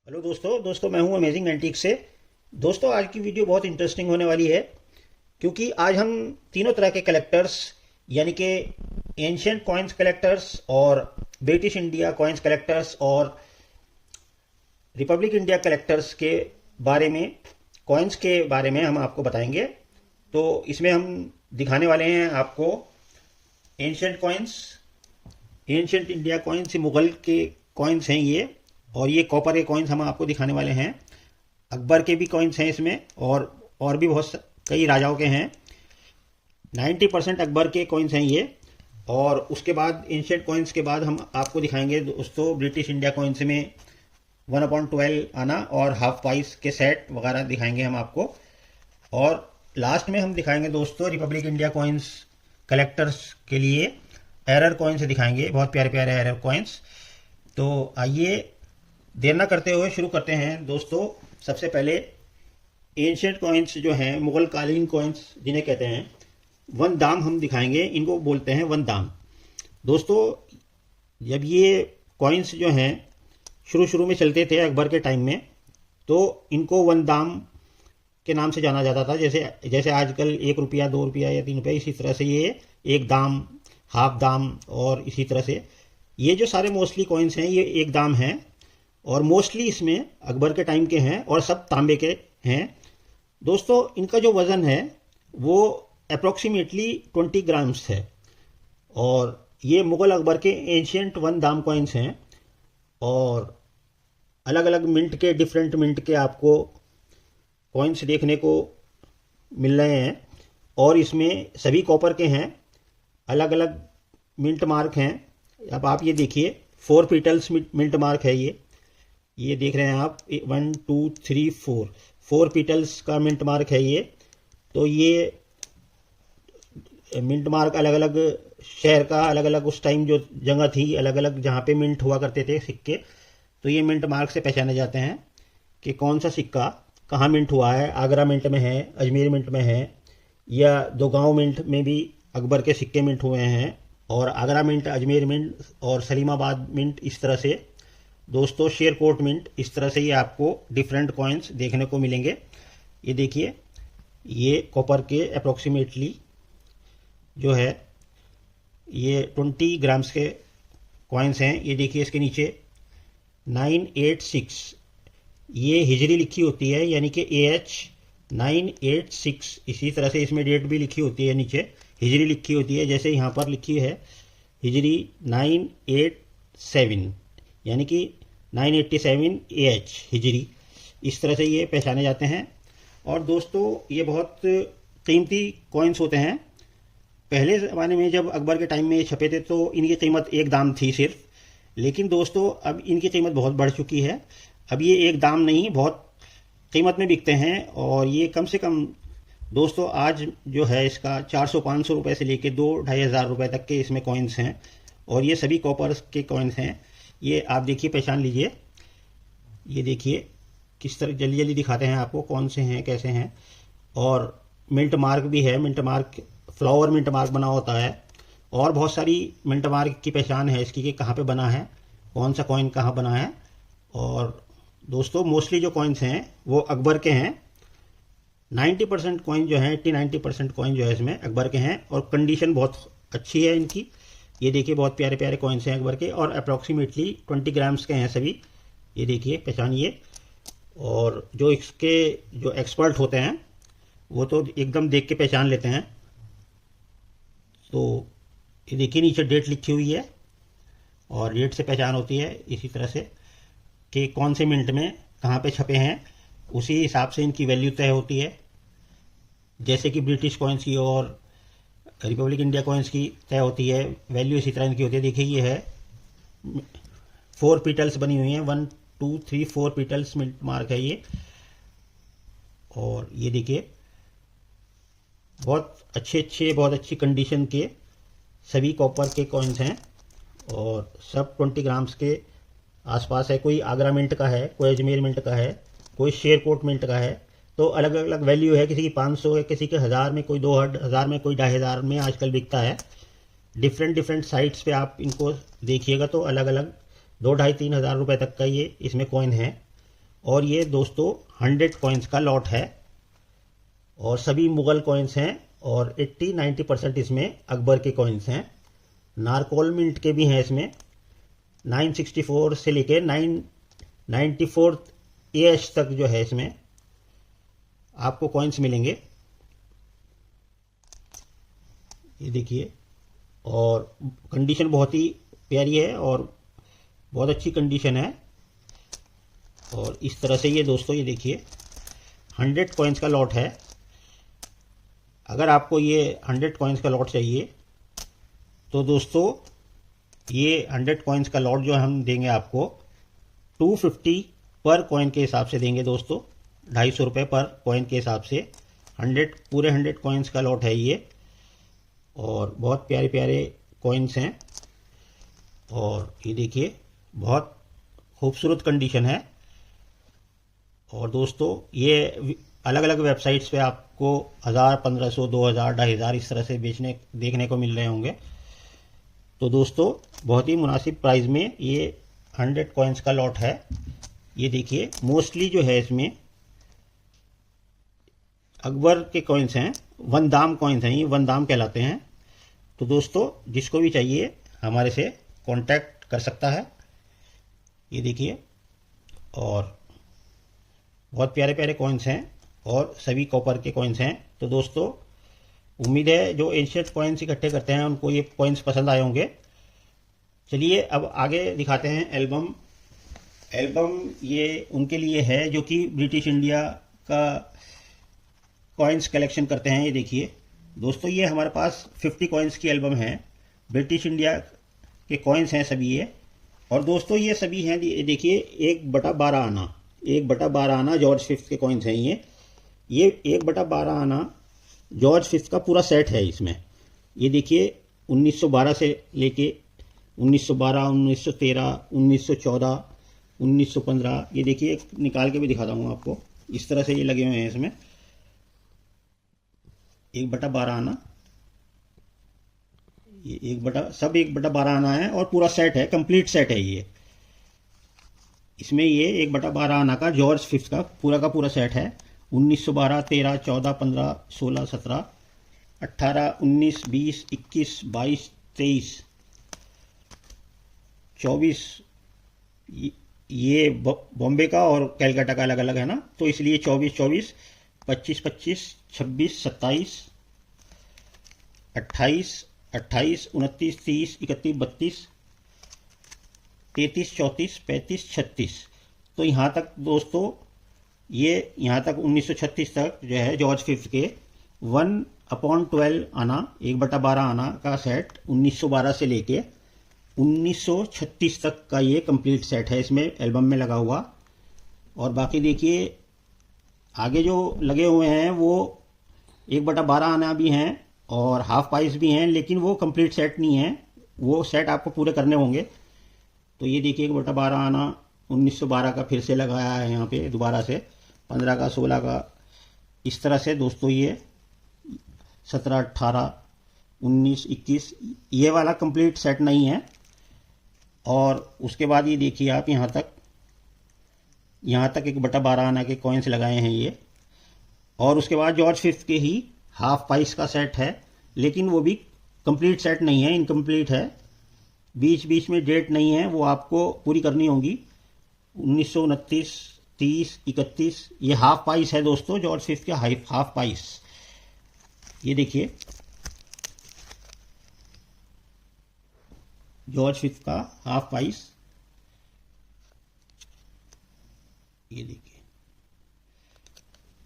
Hello दोस्तों मैं हूं अमेजिंग एंटीक से। दोस्तों आज की वीडियो बहुत इंटरेस्टिंग होने वाली है क्योंकि आज हम तीनों तरह के कलेक्टर्स यानी कि एंशियंट कॉइन्स कलेक्टर्स और ब्रिटिश इंडिया कॉइन्स कलेक्टर्स और रिपब्लिक इंडिया कलेक्टर्स के बारे में कॉइन्स के बारे में हम आपको बताएंगे। तो इसमें हम दिखाने वाले हैं आपको ancient coins, ancient India coins Mughal के कॉइन्स हैं ये, और ये कॉपर के कॉइन्स हम आपको दिखाने वाले हैं। अकबर के भी कॉइन्स हैं इसमें और भी कई राजाओं के हैं। 90% अकबर के कॉइन्स हैं ये। और उसके बाद एंशियंट कॉइन्स के बाद हम आपको दिखाएंगे दोस्तों ब्रिटिश इंडिया कॉइन्स में 1/12 आना और हाफ पाइस के सेट वगैरह दिखाएंगे हम आपको। और लास्ट में हम दिखाएंगे दोस्तों रिपब्लिक इंडिया कॉइन्स कलेक्टर्स के लिए एरर कॉइन्स दिखाएंगे, बहुत प्यारे प्यारे एरर कॉइन्स। तो आइए देर ना करते हुए शुरू करते हैं दोस्तों। सबसे पहले एंशियंट कॉइन्स जो हैं, मुगल कालीन कॉइन्स जिन्हें कहते हैं, वन दाम हम दिखाएंगे। इनको बोलते हैं वन दाम। दोस्तों जब ये कॉइन्स जो हैं शुरू शुरू में चलते थे अकबर के टाइम में, तो इनको वन दाम के नाम से जाना जाता था। जैसे जैसे आजकल 1 रुपया 2 रुपया या 3 रुपया, इसी तरह से ये एक दाम, हाफ दाम और इसी तरह से ये जो सारे मोस्टली कॉइन्स हैं ये एक दाम हैं। और मोस्टली इसमें अकबर के टाइम के हैं और सब तांबे के हैं। दोस्तों इनका जो वज़न है वो अप्रोक्सीमेटली 20 ग्राम्स है। और ये मुग़ल अकबर के एंशियंट वन दाम कॉइन्स हैं। और अलग अलग मिंट के, डिफरेंट मिंट के आपको कॉइन्स देखने को मिल रहे हैं। और इसमें सभी कॉपर के हैं, अलग अलग मिंट मार्क हैं। अब आप ये देखिए 4 पीटल्स मिंट मार्क है ये देख रहे हैं आप, 1 2 3 4 पीटल्स का मिंट मार्क है ये। तो ये मिंट मार्क अलग अलग शहर का, अलग अलग उस टाइम जो जगह थी, अलग अलग जहाँ पे मिंट हुआ करते थे सिक्के, तो ये मिंट मार्क से पहचाने जाते हैं कि कौन सा सिक्का कहाँ मिंट हुआ है। आगरा मिंट में है, अजमेर मिंट में है, या दोगांव मिंट में भी अकबर के सिक्के मिंट हुए हैं। और आगरा मिंट, अजमेर मिंट और सलीमाबाद मिंट, इस तरह से दोस्तों शेरकोट मिंट, इस तरह से ये आपको डिफरेंट कॉइन्स देखने को मिलेंगे। ये देखिए ये कॉपर के अप्रोक्सीमेटली जो है ये 20 ग्राम्स के कॉइन्स हैं। ये देखिए इसके नीचे 986 ये हिजरी लिखी होती है, यानी कि AH 986। इसी तरह से इसमें डेट भी लिखी होती है, नीचे हिजरी लिखी होती है, जैसे यहाँ पर लिखी है हिजरी 987, यानी कि 987 AH हिजरी। इस तरह से ये पहचाने जाते हैं। और दोस्तों ये बहुत कीमती कॉइन्स होते हैं। पहले ज़माने में जब अकबर के टाइम में ये छपे थे तो इनकी कीमत एक दाम थी सिर्फ, लेकिन दोस्तों अब इनकी कीमत बहुत बढ़ चुकी है। अब ये एक दाम नहीं, बहुत कीमत में बिकते हैं। और ये कम से कम दोस्तों आज जो है इसका 400-500 रुपये से लेके 2-2.5 हज़ार रुपये तक के इसमें कॉइन्स हैं। और ये सभी कॉपर के कॉइन्स हैं। ये आप देखिए, पहचान लीजिए। ये देखिए किस तरह, जल्दी जल्दी दिखाते हैं आपको कौन से हैं, कैसे हैं। और मिंट मार्क भी है, mint mark, flower mint mark बना होता है। और बहुत सारी मिंट मार्क की पहचान है इसकी कि कहाँ पे बना है, कौन सा कॉइन कहाँ बना है। और दोस्तों मोस्टली जो कॉइन्स हैं वो अकबर के हैं। 90% कॉइन जो है, 80-90% कॉइन जो है इसमें अकबर के हैं। और कंडीशन बहुत अच्छी है इनकी। ये देखिए बहुत प्यारे प्यारे कॉइन्स हैं अकबर के, और अप्रॉक्सीमेटली 20 ग्राम्स के हैं सभी। ये देखिए, पहचानिए। और जो इसके जो एक्सपर्ट होते हैं वो तो एकदम देख के पहचान लेते हैं। तो ये देखिए नीचे डेट लिखी हुई है, और डेट से पहचान होती है इसी तरह से कि कौन से मिनट में कहाँ पे छपे हैं। उसी हिसाब से इनकी वैल्यू तय होती है, जैसे कि ब्रिटिश कॉइन्स की और रिपब्लिक इंडिया कॉइन्स की तय होती है वैल्यू, इसी तरह इनकी होती है। देखिए ये है 4 पीटल्स बनी हुई हैं, 1 2 3 4 पीटल्स मिंट मार्क है ये। और ये देखिए बहुत अच्छे बहुत अच्छी कंडीशन के सभी कॉपर के कॉइन्स हैं। और सब 20 ग्राम्स के आसपास है। कोई आगरा मिंट का है, कोई अजमेर मिंट का है, कोई शेरकोट मिंट का है। तो अलग अलग वैल्यू है, किसी की 500 है, किसी के 1000 में, कोई 2000 में, कोई 2500 में आजकल बिकता है। डिफरेंट डिफरेंट साइट्स पे आप इनको देखिएगा तो अलग अलग 2 ढाई 3 हज़ार रुपये तक का ये इसमें कॉइन है। और ये दोस्तों 100 कॉइन्स का लॉट है और सभी मुग़ल कॉइन्स हैं और 80-90% इसमें अकबर के कॉइन्स हैं। नारकोल मिंट के भी हैं इसमें। 964 से लेके 994 AH तक जो है इसमें आपको कॉइन्स मिलेंगे। ये देखिए, और कंडीशन बहुत ही प्यारी है और बहुत अच्छी कंडीशन है। और इस तरह से ये दोस्तों ये देखिए 100 कॉइन्स का लॉट है। अगर आपको ये 100 कॉइन्स का लॉट चाहिए तो दोस्तों ये 100 कॉइन्स का लॉट जो हम देंगे आपको 250 पर कॉइन के हिसाब से देंगे दोस्तों, 250 रुपये पर कॉइन के हिसाब से। 100 कॉइन्स का लॉट है ये और बहुत प्यारे प्यारे कॉइन्स हैं। और ये देखिए बहुत खूबसूरत कंडीशन है। और दोस्तों ये अलग अलग वेबसाइट्स पे आपको 1000, 1500, 2000, 2500 इस तरह से देखने को मिल रहे होंगे। तो दोस्तों बहुत ही मुनासिब प्राइस में ये 100 कॉइन्स का लॉट है। ये देखिए मोस्टली जो है इसमें अकबर के कॉइन्स हैं, वन दाम कॉइन्स हैं, ये वन दाम कहलाते हैं। तो दोस्तों जिसको भी चाहिए हमारे से कांटेक्ट कर सकता है। ये देखिए, और बहुत प्यारे प्यारे कॉइन्स हैं और सभी कॉपर के कॉइन्स हैं। तो दोस्तों उम्मीद है जो एंशिएंट कॉइन्स इकट्ठे करते हैं उनको ये कॉइन्स पसंद आए होंगे। चलिए अब आगे दिखाते हैं एल्बम ये उनके लिए है जो कि ब्रिटिश इंडिया का कॉइन्स कलेक्शन करते हैं। ये देखिए दोस्तों, ये हमारे पास 50 कॉइन्स की एल्बम है, ब्रिटिश इंडिया के कॉइन्स हैं सभी ये। और दोस्तों ये सभी हैं, देखिए 1/12 आना, 1/12 आना जॉर्ज फिफ्थ के कॉइन्स हैं ये 1/12 आना जॉर्ज फिफ्थ का पूरा सेट है इसमें। ये देखिए 1912 से लेके 1912, 1913, 1914, 1915, ये देखिए निकाल के भी दिखाता हूँ आपको। इस तरह से ये लगे हुए हैं इसमें 1/12 आना, ये सब 1/12 आना है और पूरा सेट है, कंप्लीट सेट है ये। इसमें ये 1/12 आना का जॉर्ज फिफ्थ का पूरा सेट है। 1912, 13, 14, 15, 16, 17, 18, 19, 20, 21, 22, 23, 24, ये बॉम्बे का और कैलकाटा का अलग अलग है ना, तो इसलिए 24, 24, 25, 25, 26, 27, 28, 28, 29, 30, 31, 32, 33, 34, 35, 36। तो यहाँ तक दोस्तों, ये यहाँ तक 1936 तक जो है जॉर्ज फिफ्थ के 1/12 आना, 1/12 आना का सेट 1912 से लेके 1936 तक का ये कंप्लीट सेट है इसमें एल्बम में लगा हुआ। और बाकी देखिए आगे जो लगे हुए हैं वो 1/12 आना भी हैं और हाफ पाइस भी हैं, लेकिन वो कंप्लीट सेट नहीं है, वो सेट आपको पूरे करने होंगे। तो ये देखिए 1/12 आना 1912 का फिर से लगाया है यहाँ पे दोबारा से, 15 का, 16 का, इस तरह से दोस्तों ये 17, 18, 19, 21 ये वाला कंप्लीट सेट नहीं है। और उसके बाद ये देखिए आप यहाँ तक 1/12 आना के कॉइन्स लगाए हैं ये। और उसके बाद जॉर्ज फिफ्थ के ही हाफ पाइस का सेट है, लेकिन वो भी कंप्लीट सेट नहीं है, इनकम्प्लीट है, बीच बीच में डेट नहीं है, वो आपको पूरी करनी होगी। 1929, 30, 31 ये हाफ पाइस है दोस्तों, जॉर्ज फिफ्थ का हाफ पाइस। ये देखिए जॉर्ज फिफ्थ का हाफ पाइस, ये देखिए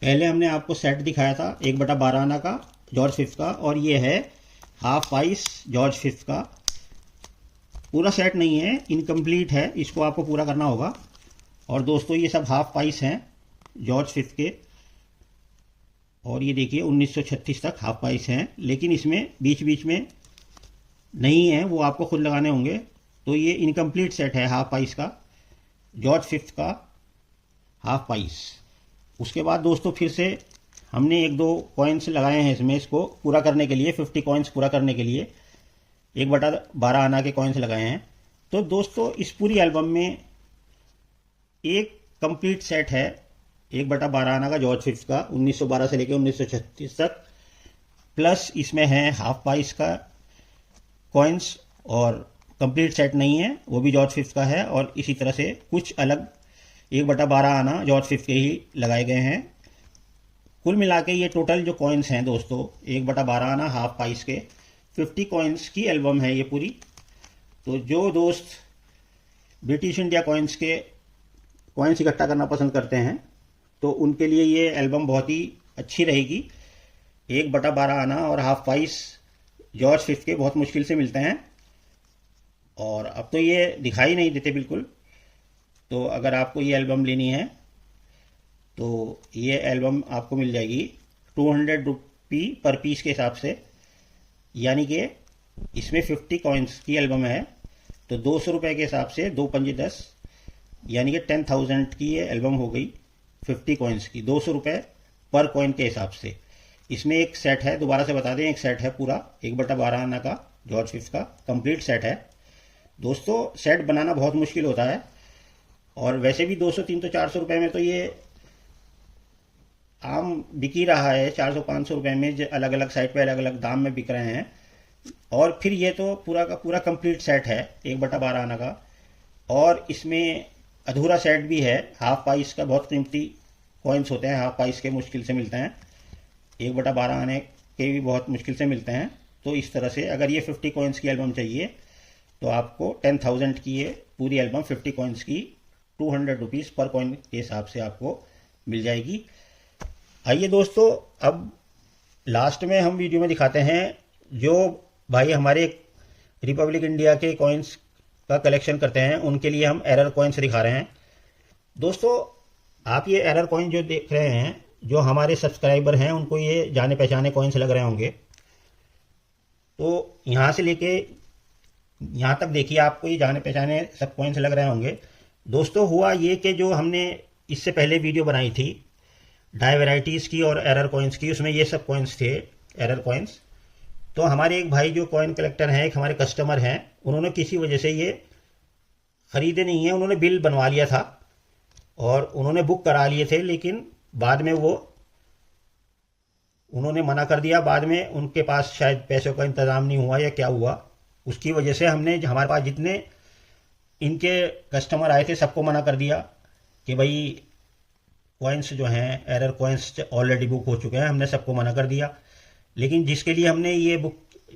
पहले हमने आपको सेट दिखाया था 1/12 आना का जॉर्ज फिफ्थ का, और ये है हाफ पाइस जॉर्ज फिफ्थ का। पूरा सेट नहीं है, इनकम्प्लीट है, इसको आपको पूरा करना होगा। और दोस्तों ये सब हाफ पाइस हैं जॉर्ज फिफ्थ के। और ये देखिए 1936 तक हाफ पाइस हैं, लेकिन इसमें बीच बीच में नहीं है, वो आपको खुद लगाने होंगे। तो ये इनकम्प्लीट सेट है हाफ पाइस का, जॉर्ज फिफ्थ का हाफ पाइस। उसके बाद दोस्तों फिर से हमने 1-2 कॉइन्स लगाए हैं इसमें, इसको पूरा करने के लिए, 50 कॉइन्स पूरा करने के लिए 1/12 आना के कॉइन्स लगाए हैं। तो दोस्तों इस पूरी एल्बम में एक कंप्लीट सेट है 1/12 आना का जॉर्ज फिफ्थ का 1912 से लेकर 1936 तक, प्लस इसमें है हाफ पाइस का कॉइन्स, और कंप्लीट सेट नहीं है वो भी जॉर्ज फिफ्थ का है, और इसी तरह से कुछ अलग 1/12 आना जॉर्ज फिफ्थ के ही लगाए गए हैं। कुल मिला के ये टोटल जो कॉइन्स हैं दोस्तों 1/12 आना हाफ पाइस के 50 कॉइन्स की एल्बम है ये पूरी। तो जो दोस्त ब्रिटिश इंडिया कॉइन्स के कॉइन्स इकट्ठा करना पसंद करते हैं तो उनके लिए ये एल्बम बहुत ही अच्छी रहेगी। 1/12 आना और हाफ पाइस जॉर्ज फिफ्थ के बहुत मुश्किल से मिलते हैं, और अब तो ये दिखाई नहीं देते बिल्कुल। तो अगर आपको ये एल्बम लेनी है तो ये एल्बम आपको मिल जाएगी 200 रुपी पर पीस के हिसाब से, यानी कि इसमें 50 कॉइन्स की एल्बम है तो 200 रुपये के हिसाब से 2 पंजे 10, यानी कि 10,000 की ये एल्बम हो गई 50 कॉइन्स की, 200 रुपये पर कॉइन के हिसाब से। इसमें एक सेट है, दोबारा से बता दें, एक सेट है पूरा 1/12 आना का जॉर्ज फिफ्थ का कंप्लीट सेट है दोस्तों। सेट बनाना बहुत मुश्किल होता है, और वैसे भी 200 300 400 रुपये में तो ये आम बिक ही रहा है। 400-500 रुपये में जो अलग अलग साइट पे अलग अलग दाम में बिक रहे हैं, और फिर ये तो पूरा का पूरा कंप्लीट सेट है 1/12 आना का, और इसमें अधूरा सेट भी है हाफ पाइस का। बहुत कीमती कॉइन्स होते हैं हाफ पाइस के, मुश्किल से मिलते हैं, 1/12 आने के भी बहुत मुश्किल से मिलते हैं। तो इस तरह से अगर ये 50 कॉइन्स की एल्बम चाहिए तो आपको 10,000 की ये पूरी एल्बम 50 कॉइन्स की 200 रुपीज़ पर कॉइन के हिसाब से आपको मिल जाएगी। आइए दोस्तों, अब लास्ट में हम वीडियो में दिखाते हैं जो भाई हमारे रिपब्लिक इंडिया के कॉइन्स का कलेक्शन करते हैं उनके लिए हम एरर कॉइन्स दिखा रहे हैं। दोस्तों आप ये एरर कॉइन जो देख रहे हैं, जो हमारे सब्सक्राइबर हैं उनको ये जाने पहचाने कॉइन्स लग रहे होंगे। तो यहाँ से लेके यहाँ तक देखिए, आपको ये जाने पहचाने सब कॉइन्स लग रहे होंगे। दोस्तों हुआ ये कि जो हमने इससे पहले वीडियो बनाई थी डाई वेराइटीज़ की और एरर कॉइन्स की, उसमें ये सब कॉइन्स थे एरर कॉइन्स। तो हमारे एक भाई जो कॉइन कलेक्टर हैं, एक हमारे कस्टमर हैं, उन्होंने किसी वजह से ये ख़रीदे नहीं है। उन्होंने बिल बनवा लिया था और उन्होंने बुक करा लिए थे, लेकिन बाद में वो उन्होंने मना कर दिया। बाद में उनके पास शायद पैसों का इंतज़ाम नहीं हुआ या क्या हुआ, उसकी वजह से हमने हमारे पास जितने इनके कस्टमर आए थे सबको मना कर दिया कि भाई कॉइन्स जो हैं एरर कॉइन्स ऑलरेडी बुक हो चुके हैं, हमने सबको मना कर दिया। लेकिन जिसके लिए हमने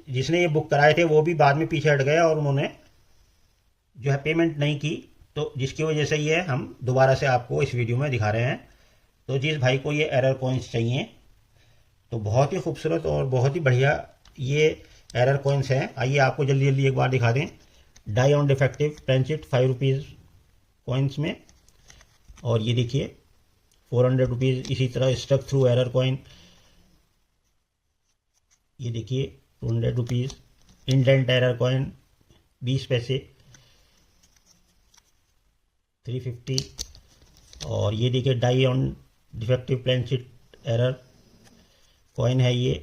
जिसने ये बुक कराए थे वो भी बाद में पीछे हट गया और उन्होंने जो है पेमेंट नहीं की, तो जिसकी वजह से ये हम दोबारा से आपको इस वीडियो में दिखा रहे हैं। तो जिस भाई को ये एरर कॉइन्स चाहिए तो बहुत ही खूबसूरत और बहुत ही बढ़िया ये एरर कॉइन्स हैं। आइए आपको जल्दी जल्दी एक बार दिखा दें। Die on defective planchet 5 rupees coins में, और ये देखिए 400 रुपीज़। इसी तरह स्ट्रक थ्रू एरर कॉइन, ये देखिए 200 रुपीज़। इंडेंट एरर कॉइन 20 पैसे 350। और ये देखिए die on defective planchet error coin है ये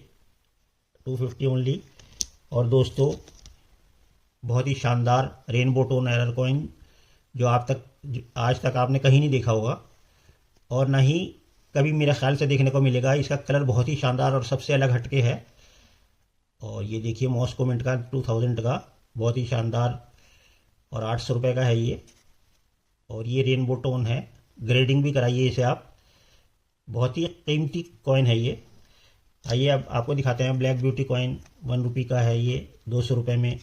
250 ओनली। और दोस्तों बहुत ही शानदार रेनबो टोन एरर कॉइन जो आज तक आपने कहीं नहीं देखा होगा और ना ही कभी मेरे ख्याल से देखने को मिलेगा। इसका कलर बहुत ही शानदार और सबसे अलग हटके है। और ये देखिए मॉस्को मिंट का 2000 का बहुत ही शानदार और 800 रुपये का है ये। और ये रेनबो टोन है, ग्रेडिंग भी कराइए इसे आप, बहुत ही कीमती कॉइन है ये। आइए अब आपको दिखाते हैं ब्लैक ब्यूटी कॉइन 1 रुपी का है ये 200 रुपये में।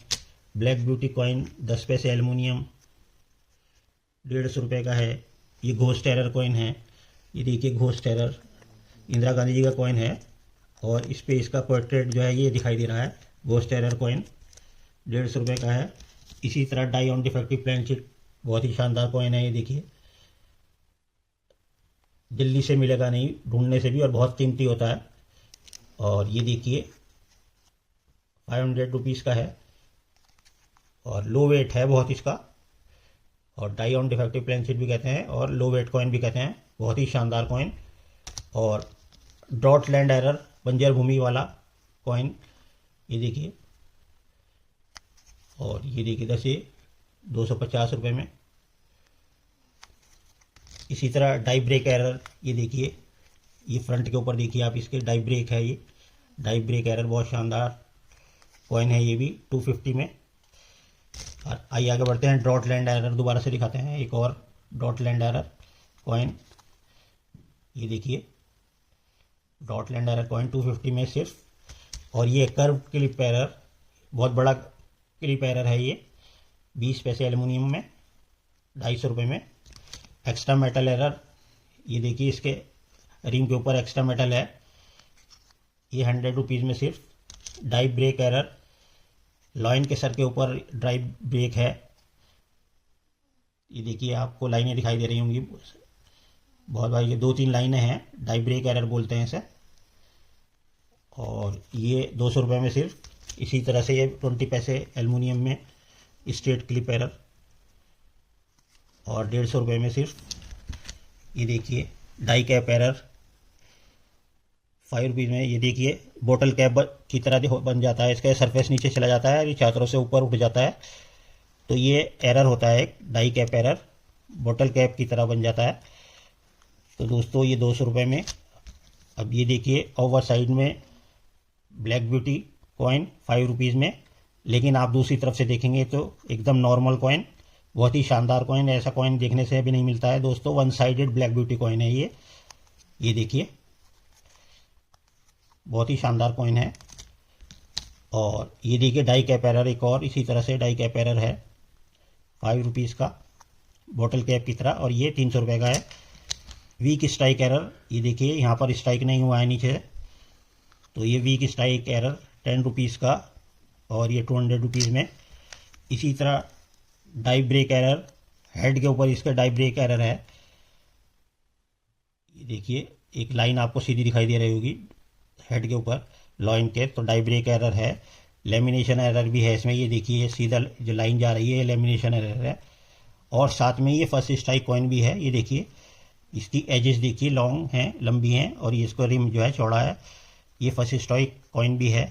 ब्लैक ब्यूटी कॉइन 10 पैसे एल्युमिनियम 150 रुपये का है। ये घोस्ट एरर कॉइन है, ये देखिए घोस्ट एरर इंदिरा गांधी जी का कॉइन है और इस पे इसका पोर्ट्रेट जो है ये दिखाई दे रहा है। घोस्ट एरर कॉइन 150 रुपये का है। इसी तरह डाई ऑन डिफेक्टिव प्लेनशीट बहुत ही शानदार कॉइन है, ये देखिए जल्दी से मिलेगा नहीं ढूंढने से भी, और बहुत कीमती होता है। और ये देखिए 500 रुपीज़ का है और लो वेट है बहुत इसका, और डाई ऑन डिफेक्टिव प्लेनशीट भी कहते हैं और लो वेट कॉइन भी कहते हैं। बहुत ही शानदार कॉइन। और डॉट लैंड एरर बंजर भूमि वाला कॉइन ये देखिए, और ये देखिए 250 रुपये में। इसी तरह डाई ब्रेक एरर, ये देखिए, ये फ्रंट के ऊपर देखिए आप, इसके डाई ब्रेक है, ये डाई ब्रेक एरर बहुत शानदार कॉइन है ये भी 250 में। और आइए आगे बढ़ते हैं, डॉट लैंड एरर दोबारा से दिखाते हैं, एक और डॉट लैंड एरर कॉइन, ये देखिए डॉट लैंड एरर कॉइन 250 में सिर्फ। और ये कर्व क्लिप एरर, बहुत बड़ा क्लिप एरर है ये, 20 पैसे एल्युमिनियम में, 250 रुपये में। एक्स्ट्रा मेटल एरर, ये देखिए इसके रिम के ऊपर एक्स्ट्रा मेटल है, ये 100 रुपीज़ में सिर्फ। डाई ब्रेक एरर, लॉइन के सर के ऊपर ड्राई ब्रेक है, ये देखिए आपको लाइनें दिखाई दे रही होंगी बहुत भाई, ये 2-3 लाइनें हैं, डाई ब्रेक एरर बोलते हैं इसे। और ये 200 रुपये में सिर्फ। इसी तरह से ये 20 पैसे एल्युमिनियम में स्ट्रेट क्लिप एरर, और 150 रुपये में सिर्फ। ये देखिए डाई कैप एरर 5 रुपीज़ में, ये देखिए बोतल कैप की तरह बन जाता है, इसका सरफेस नीचे चला जाता है, ये चारों तरफ से ऊपर उठ जाता है, तो ये एरर होता है एक डाई कैप एरर, बोतल कैप की तरह बन जाता है। तो दोस्तों ये 200 रुपये में। अब ये देखिए ओवर साइड में ब्लैक ब्यूटी कॉइन 5 रुपीज़ में, लेकिन आप दूसरी तरफ से देखेंगे तो एकदम नॉर्मल कॉइन, बहुत ही शानदार कॉइन, ऐसा कॉइन देखने से अभी नहीं मिलता है दोस्तों। 1 साइडेड ब्लैक ब्यूटी कॉइन है ये देखिए बहुत ही शानदार कॉइन है। और ये देखिए डाई कैप एरर एक और इसी तरह से डाई कैप एरर है 5 रुपीज़ का, बोतल कैप की तरह, और ये 300 रुपये का है। वीक स्ट्राइक एरर, ये देखिए यहाँ पर स्ट्राइक नहीं हुआ है नीचे, तो ये वीक स्ट्राइक एरर 10 रुपीज़ का, और ये 200 रुपीज़ में। इसी तरह डाई ब्रेक एरर, हेड के ऊपर इसका डाई ब्रेक एरर है, ये देखिए एक लाइन आपको सीधी दिखाई दे रही होगी हेड के ऊपर लॉइन के, तो डाई ब्रेक एरर है। लेमिनेशन एरर भी है इसमें, ये देखिए सीधा जो लाइन जा रही है लेमिनेशन एरर है। और साथ में ये फर्स्ट स्ट्राइक कॉइन भी है, ये देखिए इसकी एजेस देखिए लॉन्ग हैं, लंबी हैं, और ये इसका रिम जो है चौड़ा है, ये फर्स्ट स्ट्राइक कॉइन भी है।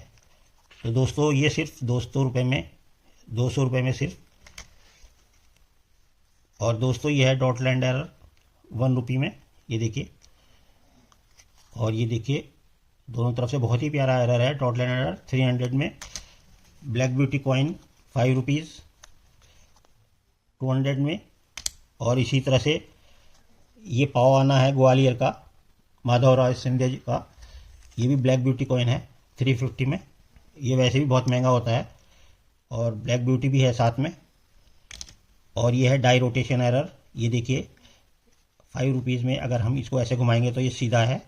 तो दोस्तों ये सिर्फ 200 रुपये में, 200 रुपये में सिर्फ। और दोस्तों ये है डॉट लैंड एरर 1 रुपये में, ये देखिए। और ये देखिए दोनों तरफ से बहुत ही प्यारा एरर है, डॉट लैंड एरर 300 में। ब्लैक ब्यूटी कॉइन 5 रुपीज़ 200 में। और इसी तरह से ये पाव आना है ग्वालियर का, माधवराव सिंधिया जी का, ये भी ब्लैक ब्यूटी कॉइन है 350 में, ये वैसे भी बहुत महंगा होता है, और ब्लैक ब्यूटी भी है साथ में। और ये है डाई रोटेशन एरर, ये देखिए 5 रुपीज़ में, अगर हम इसको ऐसे घुमाएंगे तो ये सीधा है,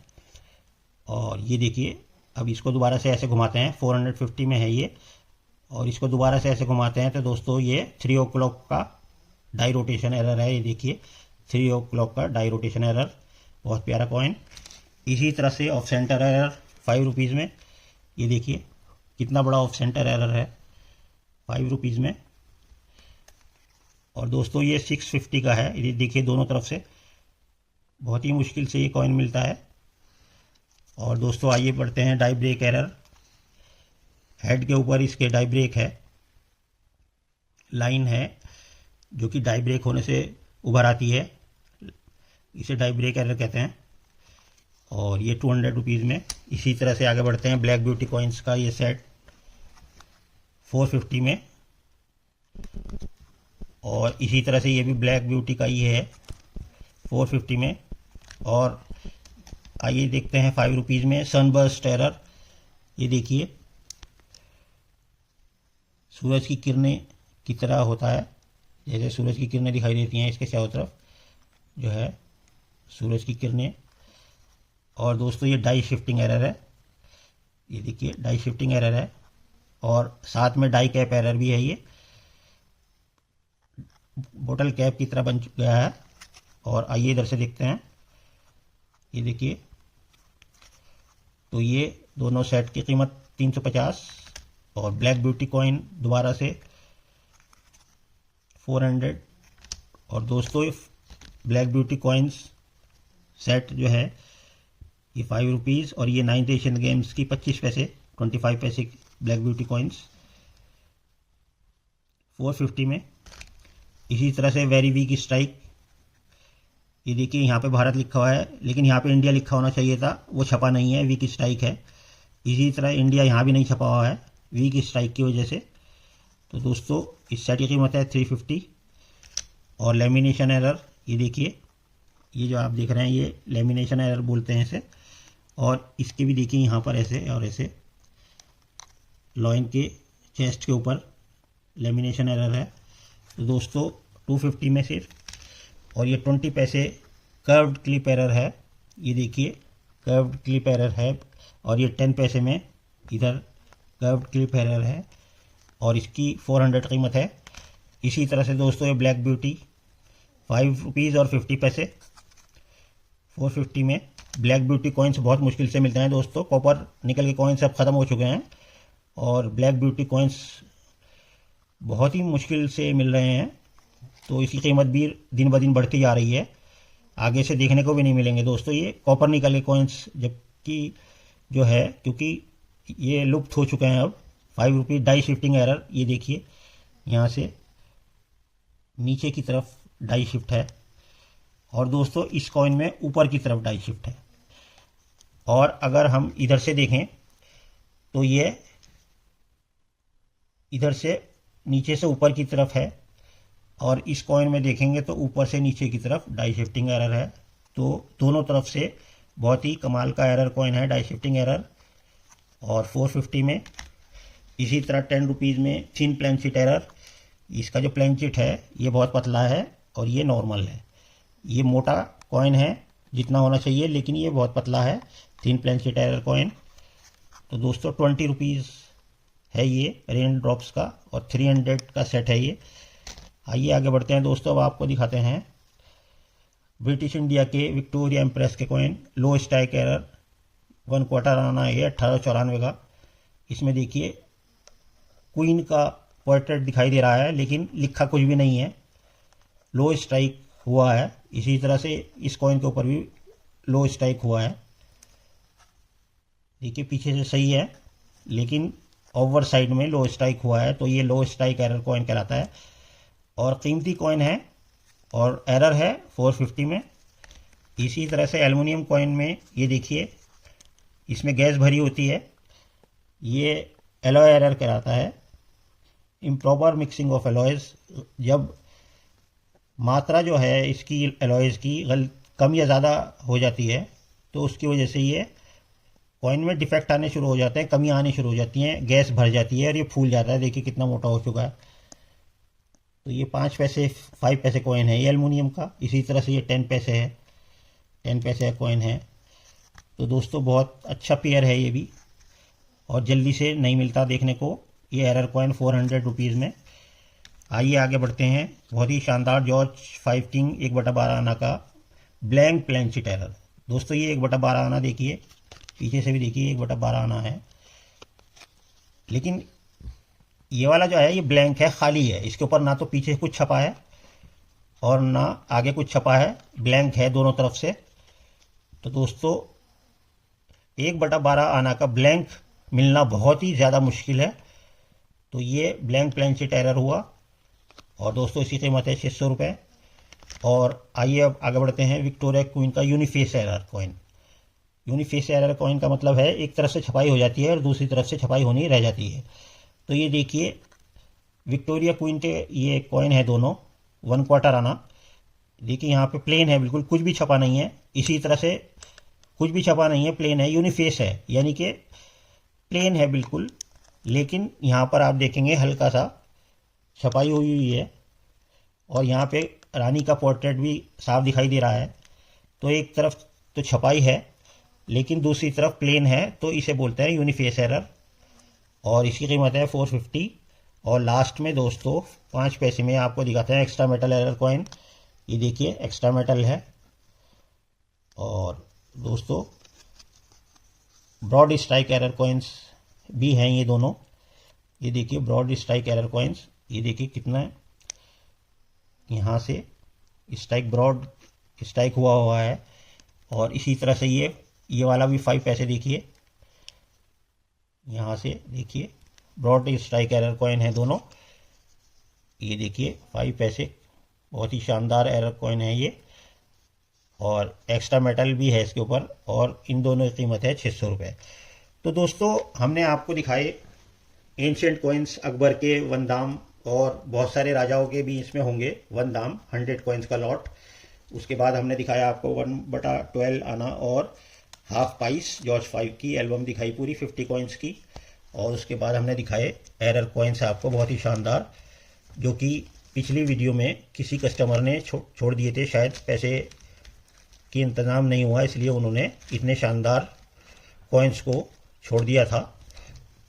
और ये देखिए अब इसको दोबारा से ऐसे घुमाते हैं, 450 में है ये, और इसको दोबारा से ऐसे घुमाते हैं तो दोस्तों ये 3 o'clock का डाई रोटेशन एरर है, ये देखिए 3 o'clock का डाई रोटेशन एरर, बहुत प्यारा कॉइन। इसी तरह से ऑफ सेंटर एरर 5 रुपीज़ में, ये देखिए कितना बड़ा ऑफ सेंटर एरर है 5 रुपीज़ में। और दोस्तों ये 650 का है, ये देखिए दोनों तरफ से बहुत ही मुश्किल से ये कॉइन मिलता है। और दोस्तों आइए बढ़ते हैं डाई ब्रेक एरर, हेड के ऊपर इसके डाई ब्रेक है, लाइन है जो कि डाई ब्रेक होने से उभर आती है, इसे डाई ब्रेक एरर कहते हैं। और ये 200 रुपीज़ में। इसी तरह से आगे बढ़ते हैं, ब्लैक ब्यूटी कॉइन्स का ये सेट 450 में। और इसी तरह से ये भी ब्लैक ब्यूटी का ये है 450 में। और आइए देखते हैं 5 रुपीज़ में सनबर्स्ट एरर, ये देखिए सूरज की किरणें की तरह होता है, जैसे सूरज की किरणें दिखाई देती हैं इसके चारों तरफ जो है सूरज की किरणें। और दोस्तों ये डाई शिफ्टिंग एरर है, ये देखिए डाई शिफ्टिंग एरर है, और साथ में डाई कैप एरर भी है, ये बोतल कैप की तरह बन गया है। और आइए इधर से देखते हैं, ये देखिए तो ये दोनों सेट की कीमत 350, और ब्लैक ब्यूटी कॉइन दोबारा से 400। और दोस्तों ब्लैक ब्यूटी कॉइन्स सेट जो है ये 5 रुपीज़, और ये 9th एशियन गेम्स की 25 पैसे 25 पैसे की ब्लैक ब्यूटी कॉइन्स 450 में। इसी तरह से वेरी वीक स्ट्राइक ये देखिए यहाँ पे भारत लिखा हुआ है, लेकिन यहाँ पे इंडिया लिखा होना चाहिए था, वो छपा नहीं है, वीक स्ट्राइक है। इसी तरह इंडिया यहाँ भी नहीं छपा हुआ है वीक स्ट्राइक की वजह से। तो दोस्तों इस सेट की कीमत है 350। और लेमिनेशन एरर, ये देखिए, ये जो आप देख रहे हैं ये लेमिनेशन एरर बोलते हैं इसे। और इसके भी देखिए यहाँ पर ऐसे और ऐसे लॉइन के चेस्ट के ऊपर लेमिनेशन एरर है। तो दोस्तों 250 में सिर्फ। और ये 20 पैसे कर्व्ड क्लिप एरर है, ये देखिए कर्व्ड क्लिप एरर है। और ये 10 पैसे में इधर कर्व्ड क्लिप एरर है और इसकी 400 कीमत है। इसी तरह से दोस्तों ये ब्लैक ब्यूटी 5 रुपीज़ और 50 पैसे 450 में। ब्लैक ब्यूटी कॉइन्स बहुत मुश्किल से मिलते हैं दोस्तों, कॉपर निकल के कॉइन्स अब ख़त्म हो चुके हैं और ब्लैक ब्यूटी कॉइन्स बहुत ही मुश्किल से मिल रहे हैं। तो इसकी कीमत भी दिन ब दिन बढ़ती जा रही है, आगे से देखने को भी नहीं मिलेंगे दोस्तों ये कॉपर निकल के कॉइन्स, जबकि जो है क्योंकि ये लुप्त हो चुके हैं अब। 5 रुपीज़ डाई शिफ्टिंग एरर, ये देखिए यहाँ से नीचे की तरफ डाई शिफ्ट है और दोस्तों इस कॉइन में ऊपर की तरफ डाई शिफ्ट है। और अगर हम इधर से देखें तो ये इधर से नीचे से ऊपर की तरफ है और इस कॉइन में देखेंगे तो ऊपर से नीचे की तरफ डाई शिफ्टिंग एरर है। तो दोनों तरफ से बहुत ही कमाल का एरर कॉइन है डाई शिफ्टिंग एरर। और 450 में इसी तरह 10 रुपीज़ में थिन प्लेन शीट एरर। इसका जो प्लेन शीट है ये बहुत पतला है और ये नॉर्मल है। ये मोटा कॉइन है जितना होना चाहिए, लेकिन ये बहुत पतला है, thin plain sheet error coin. तो दोस्तों 20 रुपीज़ है ये रेन ड्रॉप्स का और 300 का सेट है ये। आइए आगे बढ़ते हैं दोस्तों, अब आपको दिखाते हैं ब्रिटिश इंडिया के विक्टोरिया एम्प्रेस के कॉइन। लो स्ट्राइक एरर 1 क्वार्टर आना है 1894 का। इसमें देखिए क्वीन का पोर्ट्रेट दिखाई दे रहा है लेकिन लिखा कुछ भी नहीं है, लो स्ट्राइक हुआ है। इसी तरह से इस कॉइन के ऊपर भी लो स्ट्राइक हुआ है, देखिए पीछे से सही है लेकिन ओवर साइड में लो स्ट्राइक हुआ है, तो ये लो स्ट्राइक एरर कॉइन कहलाता है। और कीमती कॉइन है और एरर है 450 में। इसी तरह से एल्युमिनियम कॉइन में ये देखिए इसमें गैस भरी होती है, ये एलॉय एरर कहलाता है। इम्प्रॉपर मिक्सिंग ऑफ एलॉयज़, जब मात्रा जो है इसकी एलॉयज़ की कम या ज़्यादा हो जाती है तो उसकी वजह से ये कॉइन में डिफेक्ट आने शुरू हो जाते हैं, कमियाँ आनी शुरू हो जाती हैं, गैस भर जाती है और ये फूल जाता है। देखिए कितना मोटा हो चुका है। तो ये 5 पैसे 5 पैसे कॉइन है ये एल्युमिनियम का। इसी तरह से ये 10 पैसे है, 10 पैसे का कॉइन है। तो दोस्तों बहुत अच्छा पेयर है ये भी और जल्दी से नहीं मिलता देखने को ये एरर कॉइन 400 रुपीज़ में। आइए आगे बढ़ते हैं, बहुत ही शानदार जॉर्ज 5 किंग 1/12 आना का ब्लैंक प्लेन शीट एरर। दोस्तों ये 1/12 आना देखिए, पीछे से भी देखिए 1/12 आना है, लेकिन ये वाला जो है ये ब्लैंक है, खाली है। इसके ऊपर ना तो पीछे कुछ छपा है और ना आगे कुछ छपा है, ब्लैंक है दोनों तरफ से। तो दोस्तों 1/12 आना का ब्लैंक मिलना बहुत ही ज़्यादा मुश्किल है। तो ये ब्लैंक प्लेन शीट एरर हुआ और दोस्तों इसकी कीमत है 600 रुपये। और आइए अब आगे बढ़ते हैं विक्टोरिया क्वीन का यूनिफेस एरर कॉइन। यूनिफेस एरर कॉइन का मतलब है एक तरफ से छपाई हो जाती है और दूसरी तरफ से छपाई होनी रह जाती है। तो ये देखिए विक्टोरिया क्वीन के ये कॉइन है दोनों 1 क्वार्टर आना। देखिए यहाँ पे प्लेन है, बिल्कुल कुछ भी छपा नहीं है। इसी तरह से कुछ भी छपा नहीं है, प्लेन है, यूनिफेस है, यानी कि प्लेन है बिल्कुल। लेकिन यहाँ पर आप देखेंगे हल्का सा छपाई हुई है और यहाँ पे रानी का पोर्ट्रेट भी साफ दिखाई दे रहा है। तो एक तरफ तो छपाई है लेकिन दूसरी तरफ प्लेन है, तो इसे बोलते हैं यूनिफेस एरर और इसकी कीमत है 450। और लास्ट में दोस्तों 5 पैसे में आपको दिखाते हैं एक्स्ट्रा मेटल एरर कॉइन। ये देखिए एक्स्ट्रा मेटल है। और दोस्तों ब्रॉड स्ट्राइक एरर कॉइन्स भी हैं ये दोनों। ये देखिए ब्रॉड स्ट्राइक एरर कॉइन्स, ये देखिए कितना है, यहाँ से स्ट्राइक ब्रॉड स्ट्राइक हुआ है। और इसी तरह से ये वाला भी 5 पैसे देखिए, यहाँ से देखिए ब्रॉड स्ट्राइक एरर कॉइन है दोनों। ये देखिए 5 पैसे, बहुत ही शानदार एरर कॉइन है ये। और एक्स्ट्रा मेटल भी है इसके ऊपर, और इन दोनों की कीमत है 600 रुपये। तो दोस्तों हमने आपको दिखाए एंशियंट कॉइन्स, अकबर के 1 दाम, और बहुत सारे राजाओं के भी इसमें होंगे 1 दाम 100 कॉइन्स का लॉट। उसके बाद हमने दिखाया आपको 1/12 आना और हाफ पाइस जॉर्ज 5 की एल्बम दिखाई पूरी 50 कॉइन्स की। और उसके बाद हमने दिखाए एरर कॉइन्स आपको बहुत ही शानदार, जो कि पिछली वीडियो में किसी कस्टमर ने छोड़ दिए थे, शायद पैसे की इंतज़ाम नहीं हुआ इसलिए उन्होंने इतने शानदार कॉइन्स को छोड़ दिया था।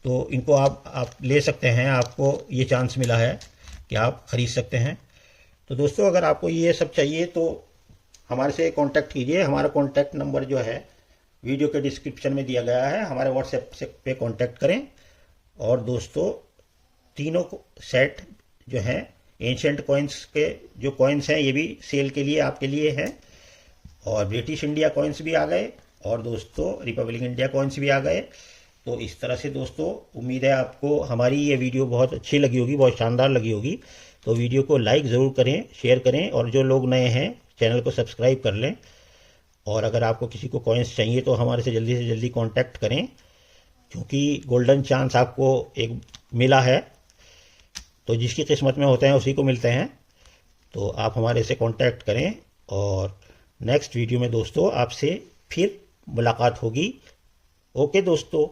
तो इनको आप ले सकते हैं, आपको ये चांस मिला है कि आप ख़रीद सकते हैं। तो दोस्तों अगर आपको ये सब चाहिए तो हमारे से कांटेक्ट कीजिए। हमारा कांटेक्ट नंबर जो है वीडियो के डिस्क्रिप्शन में दिया गया है, हमारे व्हाट्सएप से पे कांटेक्ट करें। और दोस्तों तीनों सेट जो हैं एंशियंट कॉइन्स के जो कॉइन्स हैं ये भी सेल के लिए आपके लिए हैं, और ब्रिटिश इंडिया कॉइन्स भी आ गए, और दोस्तों रिपब्लिक इंडिया कॉइन्स भी आ गए। तो इस तरह से दोस्तों उम्मीद है आपको हमारी ये वीडियो बहुत अच्छी लगी होगी, बहुत शानदार लगी होगी। तो वीडियो को लाइक ज़रूर करें, शेयर करें, और जो लोग नए हैं चैनल को सब्सक्राइब कर लें। और अगर आपको किसी को कॉइन्स चाहिए तो हमारे से जल्दी कांटेक्ट करें, क्योंकि गोल्डन चांस आपको एक मिला है, तो जिसकी किस्मत में होते हैं उसी को मिलते हैं। तो आप हमारे से कांटेक्ट करें, और नेक्स्ट वीडियो में दोस्तों आपसे फिर मुलाकात होगी। ओके दोस्तों।